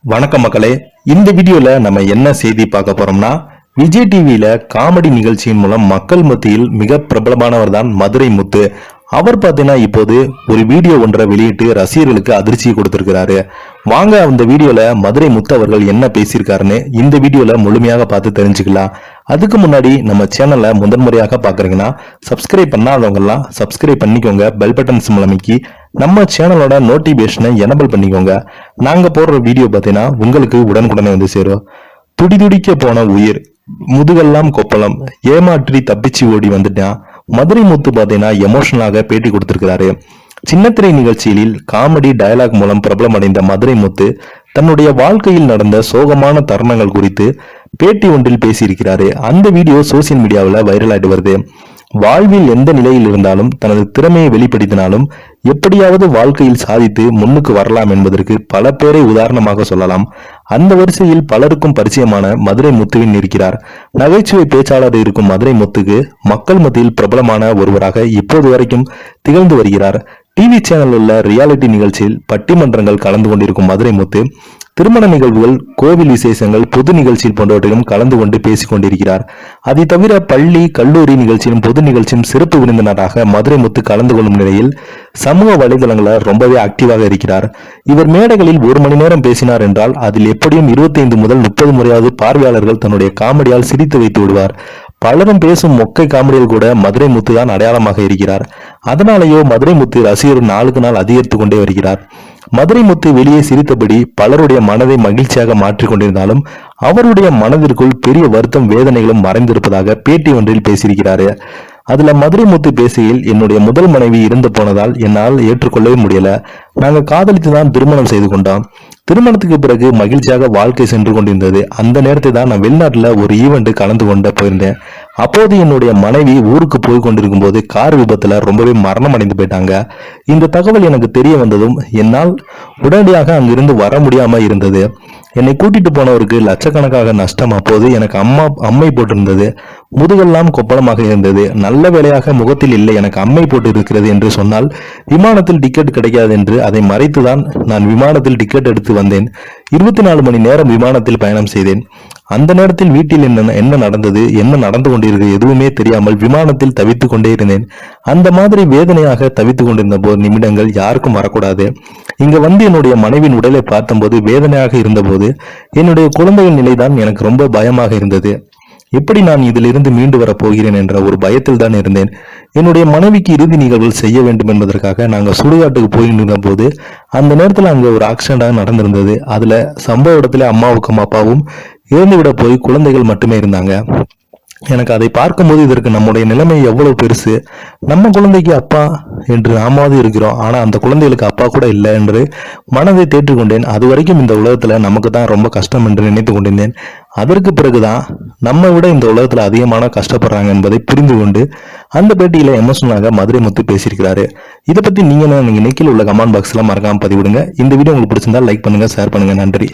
வணக்கம் மக்களே. இந்த வீடியோல நம்ம என்ன செய்தி பார்க்க போறோம்னா, விஜய் டிவியில காமெடி நிகழ்ச்சியின் மூலம் மக்கள் மத்தியில் மிக பிரபலமானவர் தான் மதுரை முத்து. அவர் பார்த்தீங்கன்னா இப்போது ஒரு வீடியோ ஒன்றை வெளியிட்டு ரசிகர்களுக்கு அதிர்ச்சியை கொடுத்திருக்கிறாரு. வாங்க அந்த வீடியோல மதுரை முத்து அவர்கள் என்ன பேசியிருக்காருன்னு இந்த வீடியோல முழுமையாக பார்த்து தெரிஞ்சுக்கலாம். அதுக்கு முன்னாடி நம்ம சேனலை முதன்முறையாக பாக்குறீங்கன்னா சப்ஸ்கிரைப் பண்ணாதவங்க எல்லாம் சப்ஸ்கிரைப் பண்ணிக்கோங்க. பெல் பட்டன் சிம்பல் அமைக்கி நம்ம சேனலோட நோட்டிபிகேஷனை எனபிள் பண்ணிக்கோங்க. நாங்க போடுற வீடியோ பார்த்தீங்கன்னா உங்களுக்கு உடனுக்குடனே வந்து சேரும். துடிதுடிக்க போன உயிர், முதுகெல்லாம் கொப்பளம், ஏமாற்றி தப்பிச்சு ஓடி வந்துட்டான். மதுரை முத்து பார்த்தீங்கன்னா எமோஷனலாக பேட்டி கொடுத்திருக்கிறாரு. சின்னத்திரை நிகழ்ச்சியில் காமெடி டயலாக் மூலம் பிரபலமடைந்த மதுரை முத்து தன்னுடைய வாழ்க்கையில் நடந்த சோகமான தருணங்கள் குறித்து பேட்டி ஒன்றில் பேசியிருக்கிறாரு. அந்த வீடியோ சோசியல் மீடியாவில் வைரல் ஆயிட்டு வருது. வாழ்வில் எந்த நிலையில் இருந்தாலும் தனது திறமையை வெளிப்படுத்தினாலும் எப்படியாவது வாழ்க்கையில் சாதித்து முன்னுக்கு வரலாம் என்பதற்கு பல பேரை உதாரணமாக சொல்லலாம். அந்த வரிசையில் பலருக்கும் பரிச்சயமான மதுரை முத்துவின் இருக்கிறார். நகைச்சுவை பேச்சாளர் இருக்கும் மதுரை முத்துக்கு மக்கள் மத்தியில் பிரபலமான ஒருவராக இப்போது வரைக்கும் திகழ்ந்து வருகிறார். டிவி சேனல் உள்ள ரியாலிட்டி நிகழ்ச்சியில் பட்டிமன்றங்கள் கலந்து கொண்டிருக்கும் மதுரை முத்து திருமண நிகழ்வுகள், கோவில் விசேஷங்கள், பொது நிகழ்ச்சியில் போன்றவற்றிலும் கலந்து கொண்டு பேசிக் கொண்டிருக்கிறார். அதை தவிர பள்ளி, கல்லூரி நிகழ்ச்சியும் பொது நிகழ்ச்சியும் சிறப்பு விருந்தினராக மதுரை முத்து கலந்து கொள்ளும் நிலையில் சமூக வலைதளங்களில் ரொம்பவே ஆக்டிவாக இருக்கிறார். இவர் மேடைகளில் 1 மணி நேரம் பேசினார் என்றால் அதில் எப்படியும் 25 முதல் 30 முறையாவது பார்வையாளர்கள் தன்னுடைய காமெடியால் சிரித்து வைத்து விடுவார். பலரும் பேசும் மொக்கை காமெடியில் கூட மதுரை முத்து தான் அடையாளமாக இருக்கிறார். அதனாலேயோ மதுரை முத்து ரசிகர் நாளுக்கு நாள் அதிகரித்துக் கொண்டே வருகிறார். மதுரை முத்து வெளியே சிரித்தபடி பலருடைய மனதை மகிழ்ச்சியாக மாற்றிக் கொண்டிருந்தாலும் அவருடைய மனதிற்குள் பெரிய வருத்தம், வேதனைகளும் மறைந்திருப்பதாக பேட்டி ஒன்றில் பேசியிருக்கிறாரு. அதுல மதுரை முத்து பேசுகையில், என்னுடைய முதல் மனைவி இறந்து போனதால் என்னால் ஏற்றுக்கொள்ளவே முடியல. நாங்க காதலித்து தான் திருமணம் செய்து கொண்டோம். திருமணத்துக்கு பிறகு மகிழ்ச்சியாக வாழ்க்கை சென்று கொண்டிருந்தது. அந்த நேரத்தை தான் நான் வெளிநாட்டுல ஒரு ஈவெண்ட் கலந்து கொண்டு போயிருந்தேன். அப்போது என்னுடைய மனைவி ஊருக்கு போய் கொண்டிருக்கும் போது கார் விபத்துல ரொம்பவே மரணம் அடைந்து போயிட்டாங்க. இந்த தகவல் எனக்கு தெரிய வந்ததும் என்னால் உடனடியாக அங்கிருந்து வர முடியாம இருந்தது. என்னை கூட்டிட்டு போனவருக்கு லட்சக்கணக்காக நஷ்டம். அப்போது எனக்கு அம்மை போட்டிருந்தது. முதுகெல்லாம் கொப்பளமாக இருந்தது. நல்ல வேளையாக முகத்தில் இல்லை, எனக்கு அம்மை போட்டு இருக்கிறது என்று சொன்னால் விமானத்தில் டிக்கெட் கிடைக்காது என்று அதை மறைத்துதான் நான் விமானத்தில் டிக்கெட் எடுத்து வந்தேன். 24 மணி நேரம் விமானத்தில் பயணம் செய்தேன். அந்த நேரத்தில் வீட்டில் என்ன நடந்தது, என்ன நடந்து கொண்டிருக்கிறது எதுவுமே தெரியாமல் விமானத்தில் தவித்துக் கொண்டே இருந்தேன். அந்த மாதிரி வேதனையாக தவித்துக் கொண்டிருந்த போது நிமிடங்கள் யாருக்கும் வரக்கூடாது. இங்க வந்து என்னுடைய மனைவியின் உடலை பார்த்தபோது வேதனையாக இருந்தபோது என்னுடைய குழந்தையின் நிலைதான் எனக்கு ரொம்ப பயமாக இருந்தது. எப்படி நான் இதிலிருந்து மீண்டு வரப் போகிறேன் என்ற ஒரு பயத்தில் தான் இருந்தேன். என்னுடைய மனைவிக்கு இறுதி நிகழ்வுகள் செய்ய வேண்டும் என்பதற்காக நாங்கள் சுடுகாட்டுக்கு போயிருந்த போது அந்த நேரத்தில் அங்கே ஒரு ஆக்சிடென்டாக நடந்திருந்தது. அதுல சம்பவ இடத்துல அம்மாவுக்கும் அப்பாவும் இறந்துவிட போய் குழந்தைகள் மட்டுமே இருந்தாங்க. எனக்கு அதை பார்க்கும்போது இதற்கு நம்முடைய நிலைமை எவ்வளவு பெருசு, நம்ம குழந்தைக்கு அப்பா என்று நாமாவது இருக்கிறோம், ஆனா அந்த குழந்தைகளுக்கு அப்பா கூட இல்லை என்று மனதை தேற்றிக் கொண்டேன். அது வரைக்கும் இந்த உலகத்துல நமக்கு தான் ரொம்ப கஷ்டம் என்று நினைத்து கொண்டிருந்தேன். அதற்கு பிறகுதான் நம்ம விட இந்த உலகத்துல அதிகமான கஷ்டப்படுறாங்க என்பதை புரிந்து கொண்டு அந்த பேட்டியில எமோஷனலாக மதுரை முத்து பேசியிருக்கிறாரு. இதை பத்தி நீங்க கீழே உள்ள கமெண்ட் பாக்ஸ்ல மறக்காம பதிவிடுங்க. இந்த வீடியோ உங்களுக்கு பிடிச்சிருந்தா லைக் பண்ணுங்க, ஷேர் பண்ணுங்க. நன்றி.